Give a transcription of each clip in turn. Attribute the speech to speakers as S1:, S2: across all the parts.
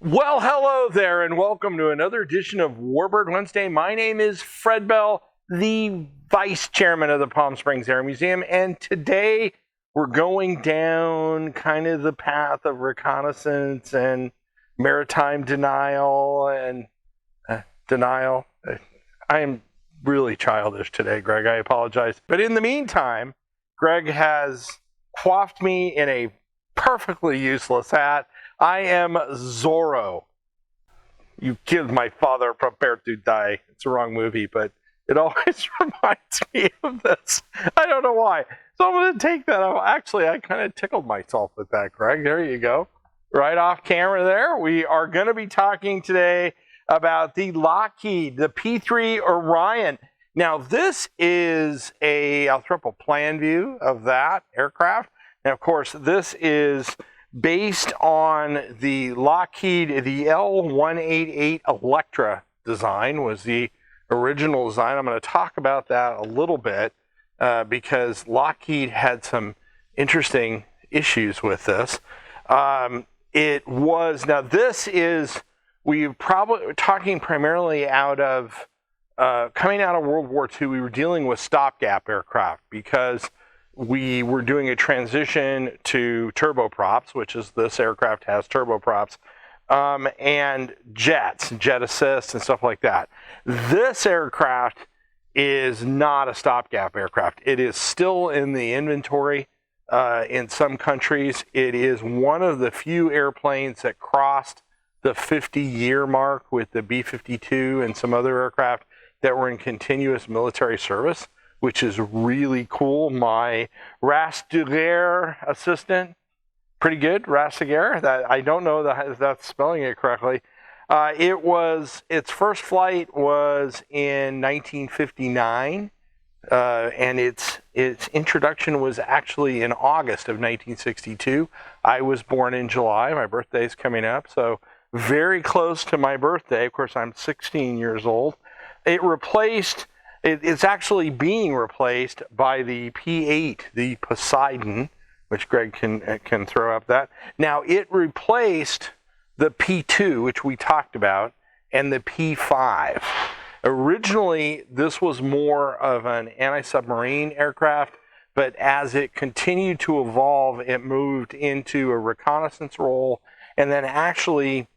S1: Well, hello there, and welcome to another edition of Warbird Wednesday. My name is Fred Bell, the Vice Chairman of the Palm Springs Air Museum, and today we're going down kind of the path of reconnaissance and maritime denial and denial. I am really childish today, Greg. I apologize. But in the meantime, Greg has coiffed me in a perfectly useless hat. I am Zorro. You killed my father, prepare to die. It's a wrong movie, but it always reminds me of this. I don't know why. So I'm going to take that out. Actually, I kind of tickled myself with that, Greg. There you go. Right off camera there. We are going to be talking today about the Lockheed, the P-3 Orion. Now, this is I'll throw up a plan view of that aircraft. Now, of course, this is based on the Lockheed, the L-188 Electra design was the original design. I'm going to talk about that a little bit because Lockheed had some interesting issues with this. Now this is, we're probably talking primarily coming out of World War II, we were dealing with stopgap aircraft because we were doing a transition to turboprops, which is this aircraft has turboprops, and jet assist and stuff like that. This aircraft is not a stopgap aircraft. It is still in the inventory in some countries. It is one of the few airplanes that crossed the 50-year mark with the B-52 and some other aircraft that were in continuous military service, which is really cool. My race de guerre assistant, pretty good, race de guerre. I don't know if that's spelling it correctly. Its first flight was in 1959, and its introduction was actually in August of 1962. I was born in July. My birthday's coming up, so very close to my birthday. Of course, I'm 16 years old. It's actually being replaced by the P-8, the Poseidon, which Greg can throw up that. Now, it replaced the P-2, which we talked about, and the P-5. Originally, this was more of an anti-submarine aircraft, but as it continued to evolve, it moved into a reconnaissance role, and then actually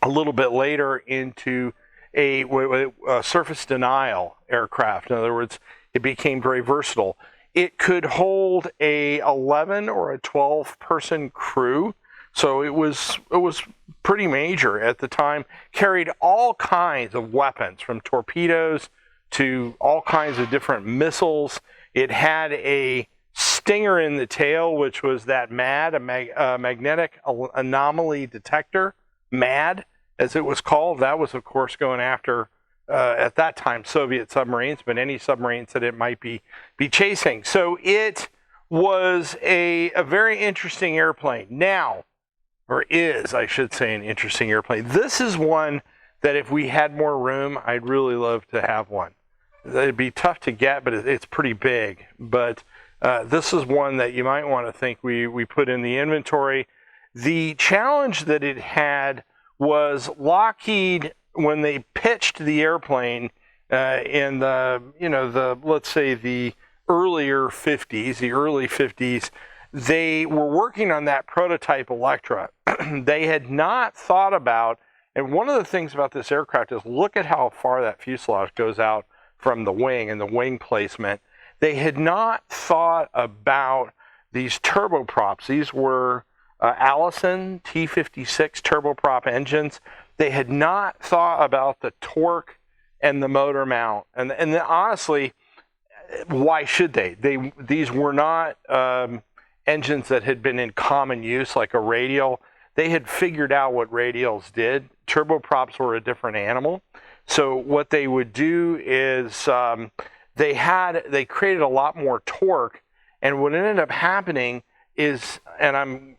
S1: a little bit later into a surface denial aircraft. In other words, it became very versatile. It could hold a 11 or a 12 person crew, so it was pretty major at the time. Carried all kinds of weapons, from torpedoes to all kinds of different missiles. It had a stinger in the tail, which was that MAD, a magnetic anomaly detector, MAD, as it was called. That was, of course, going after, at that time, Soviet submarines, but any submarines that it might be chasing. So it was a very interesting airplane. Now, or is, I should say, an interesting airplane. This is one that if we had more room, I'd really love to have one. It'd be tough to get, but it's pretty big. But this is one that you might want to think we put in the inventory. The challenge that it had was Lockheed, when they pitched the airplane in let's say the early 50s, they were working on that prototype Electra. They had not thought about, and one of the things about this aircraft is look at how far that fuselage goes out from the wing and the wing placement. They had not thought about these turboprops. These were Allison T56 turboprop engines. They had not thought about the torque and the motor mount. And honestly, why should they? These were not engines that had been in common use like a radial. They had figured out what radials did. Turboprops were a different animal. So what they would do is they created a lot more torque. And what ended up happening is, and I'm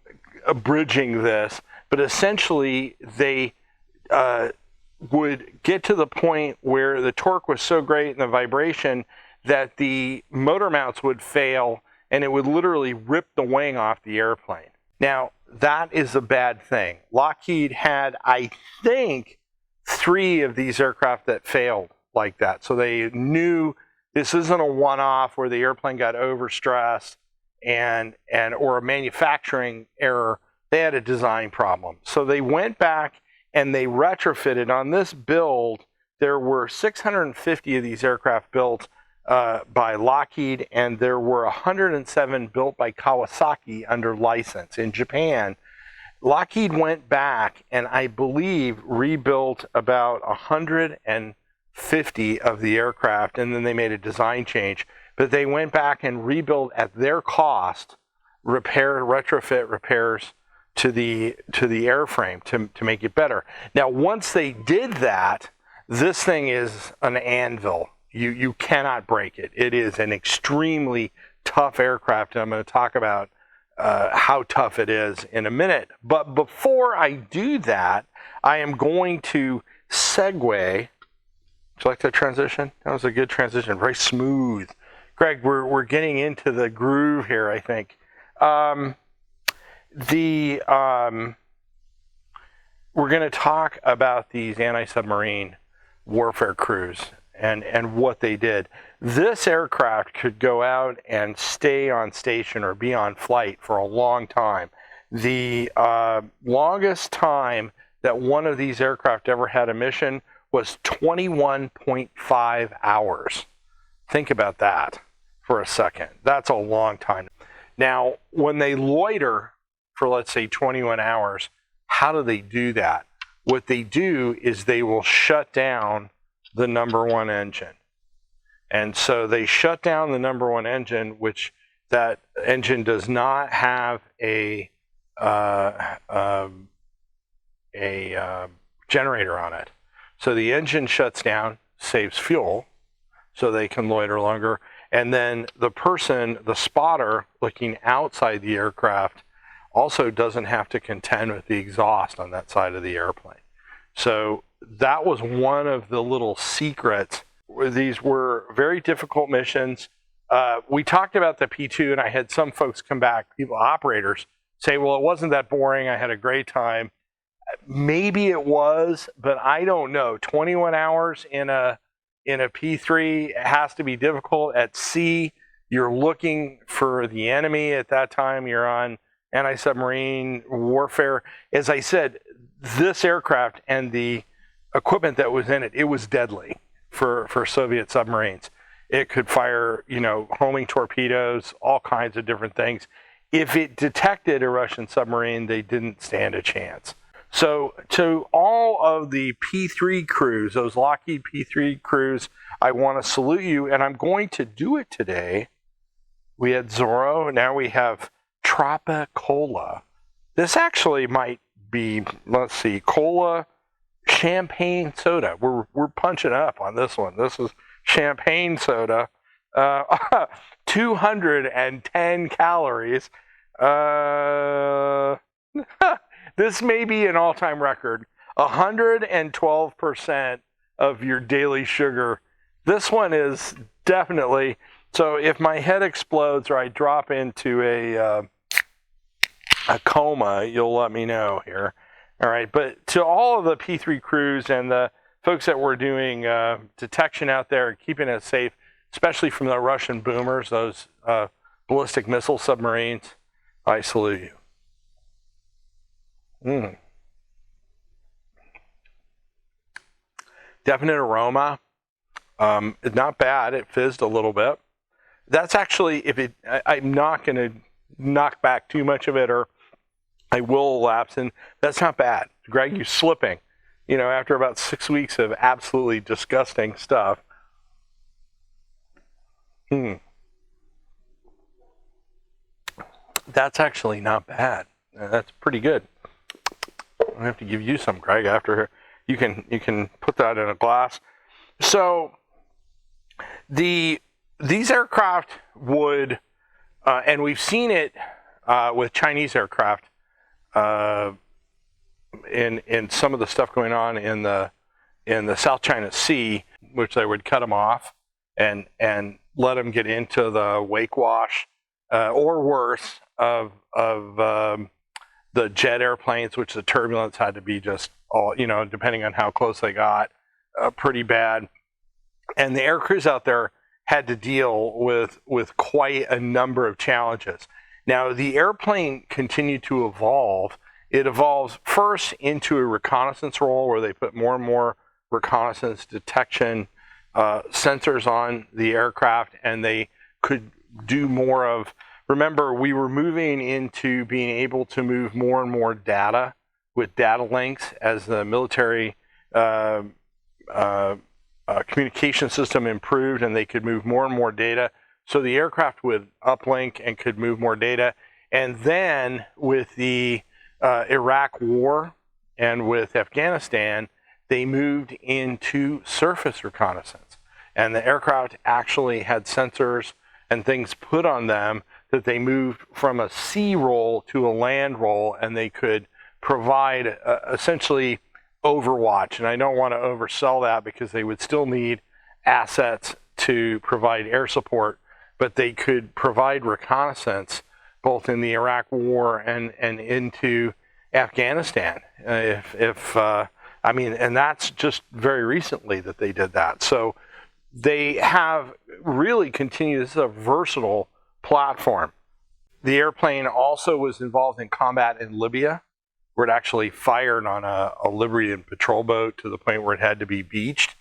S1: abridging this, but essentially they would get to the point where the torque was so great and the vibration that the motor mounts would fail and it would literally rip the wing off the airplane. Now, that is a bad thing. Lockheed had, I think, 3 of these aircraft that failed like that. So they knew this isn't a one-off where the airplane got overstressed or a manufacturing error. They had a design problem. So they went back and they retrofitted. On this build, there were 650 of these aircraft built by Lockheed, and there were 107 built by Kawasaki under license. In Japan, Lockheed went back and I believe rebuilt about 150 of the aircraft, and then they made a design change. But they went back and rebuilt at their cost, retrofit repairs to the airframe to make it better. Now, once they did that, this thing is an anvil. You cannot break it. It is an extremely tough aircraft, and I'm going to talk about how tough it is in a minute. But before I do that, I am going to segue. Would you like that transition? That was a good transition, very smooth. Greg, we're getting into the groove here, I think. We're going to talk about these anti-submarine warfare crews and what they did. This aircraft could go out and stay on station or be on flight for a long time. The longest time that one of these aircraft ever had a mission was 21.5 hours. Think about that for a second. That's a long time. Now, when they loiter for, let's say, 21 hours, how do they do that? What they do is they will shut down the number 1 engine. And so they shut down the number 1 engine, which that engine does not have a generator on it. So the engine shuts down, saves fuel, so they can loiter longer. And then the person, the spotter looking outside the aircraft, also doesn't have to contend with the exhaust on that side of the airplane. So that was one of the little secrets. These were very difficult missions. We talked about the P-2, and I had some folks come back, operators, say, well, it wasn't that boring. I had a great time. Maybe it was, but I don't know. 21 hours in a P-3 has to be difficult. At sea, you're looking for the enemy. At that time, you're on anti-submarine warfare. As I said, this aircraft and the equipment that was in it, it was deadly for Soviet submarines. It could fire, homing torpedoes, all kinds of different things. If it detected a Russian submarine, they didn't stand a chance. So to all of the P-3 crews, those Lockheed P-3 crews, I want to salute you, and I'm going to do it today. We had Zorro, now we have Tropicola. This actually might be, let's see, cola, champagne soda. We're punching up on this one. This is champagne soda. 210 calories. This may be an all-time record. 112% of your daily sugar. This one is definitely, so if my head explodes or I drop into a coma, you'll let me know here. All right, but to all of the P-3 crews and the folks that were doing detection out there and keeping it safe, especially from the Russian boomers, those ballistic missile submarines, I salute you. Definite aroma. It's not bad. It fizzed a little bit. That's actually, I'm not going to knock back too much of it, or I will lapse, and that's not bad. Greg, you're slipping. After about 6 weeks of absolutely disgusting stuff. That's actually not bad. That's pretty good. I have to give you some, Greg, after you can put that in a glass. So these aircraft would, and we've seen it with Chinese aircraft in some of the stuff going on in the South China Sea, which they would cut them off and let them get into the wake wash or worse of the jet airplanes, which the turbulence had to be just all, depending on how close they got, pretty bad. And the air crews out there had to deal with quite a number of challenges. Now, the airplane continued to evolve. It evolves first into a reconnaissance role where they put more and more reconnaissance detection sensors on the aircraft, and they could do more of, remember, we were moving into being able to move more and more data with data links as the military communication system improved, and they could move more and more data. So the aircraft would uplink and could move more data. And then with the Iraq war and with Afghanistan, they moved into surface reconnaissance. And the aircraft actually had sensors and things put on them that they moved from a sea role to a land role, and they could provide essentially overwatch. And I don't want to oversell that because they would still need assets to provide air support, but they could provide reconnaissance both in the Iraq war and into Afghanistan. And that's just very recently that they did that. So they have really continued. This is a versatile platform. The airplane also was involved in combat in Libya, where it actually fired on a Libyan patrol boat to the point where it had to be beached.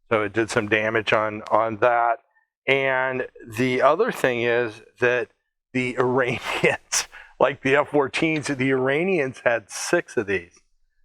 S1: So it did some damage on that. And the other thing is that the Iranians, like the F-14s, the Iranians had 6 of these.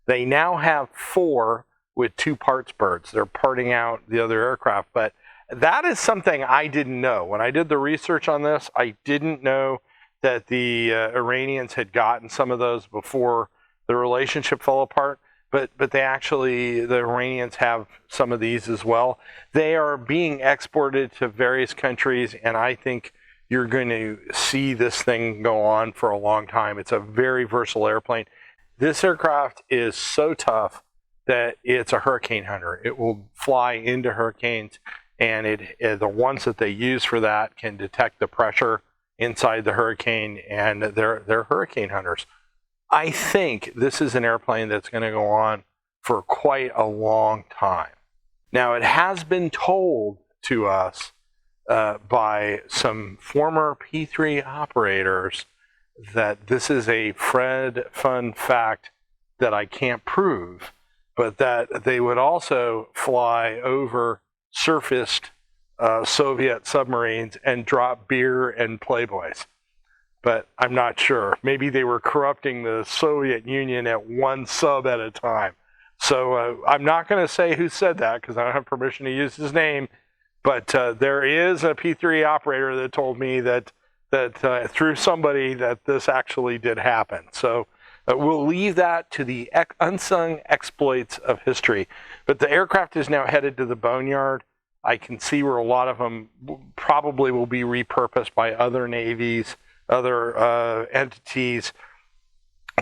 S1: They now have 4 with 2 parts birds. They're parting out the other aircraft. But that is something I didn't know. When I did the research on this, I didn't know that the Iranians had gotten some of those before the relationship fell apart. But the Iranians have some of these as well. They are being exported to various countries, and I think you're going to see this thing go on for a long time. It's a very versatile airplane. This aircraft is so tough that it's a hurricane hunter. It will fly into hurricanes, and the ones that they use for that can detect the pressure inside the hurricane, and they're hurricane hunters. I think this is an airplane that's going to go on for quite a long time. Now, it has been told to us by some former P-3 operators that this is a fun fact that I can't prove, but that they would also fly over surfaced Soviet submarines and drop beer and Playboys. But I'm not sure. Maybe they were corrupting the Soviet Union at one sub at a time. So I'm not going to say who said that because I don't have permission to use his name. But there is a P-3 operator that told me that through somebody that this actually did happen. So we'll leave that to the unsung exploits of history. But the aircraft is now headed to the boneyard. I can see where a lot of them probably will be repurposed by other navies, other entities,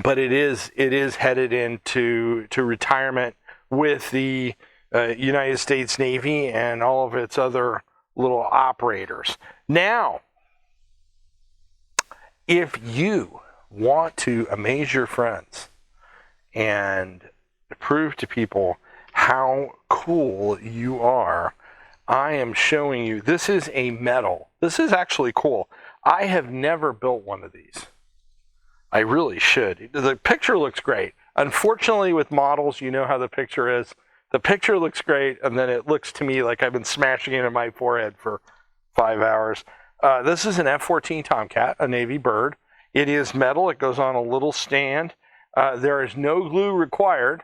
S1: but it is headed into retirement with the United States Navy and all of its other little operators. Now, if you want to amaze your friends and prove to people how cool you are, I am showing you, this is a medal. This is actually cool. I have never built one of these. I really should. The picture looks great. Unfortunately, with models, you know how the picture is. The picture looks great, and then it looks to me like I've been smashing it in my forehead for 5 hours. This is an F-14 Tomcat, a Navy bird. It is metal. It goes on a little stand. There is no glue required,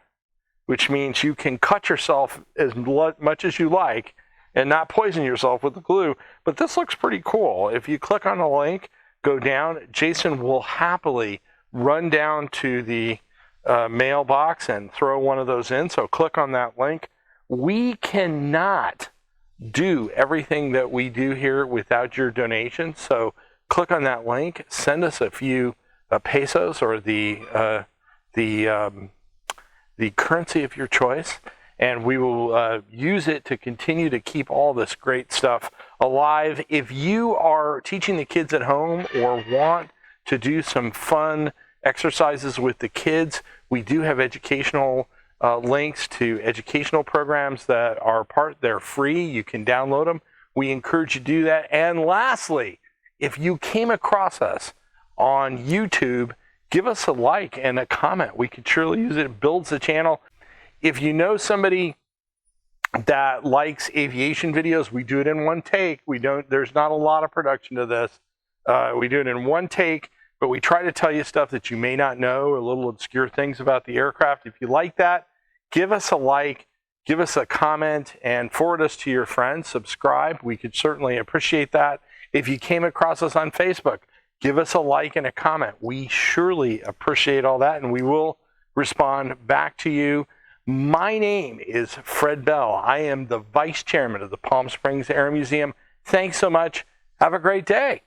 S1: which means you can cut yourself as much as you like and not poison yourself with the glue. But this looks pretty cool. If you click on the link, go down, Jason will happily run down to the mailbox and throw one of those in. So click on that link. We cannot do everything that we do here without your donation. So click on that link, send us a few pesos or the currency of your choice, and we will use it to continue to keep all this great stuff alive. If you are teaching the kids at home or want to do some fun exercises with the kids. We do have educational links to educational programs that are they're free. You can download them. We encourage you to do that. And lastly, if you came across us on YouTube, give us a like and a comment. We could surely use it. It builds the channel. If you know somebody that likes aviation videos, we do it in one take. There's not a lot of production to this. We do it in one take, but we try to tell you stuff that you may not know, or little obscure things about the aircraft. If you like that, give us a like, give us a comment, and forward us to your friends. Subscribe. We could certainly appreciate that. If you came across us on Facebook, give us a like and a comment. We surely appreciate all that, and we will respond back to you. My name is Fred Bell. I am the Vice Chairman of the Palm Springs Air Museum. Thanks so much. Have a great day.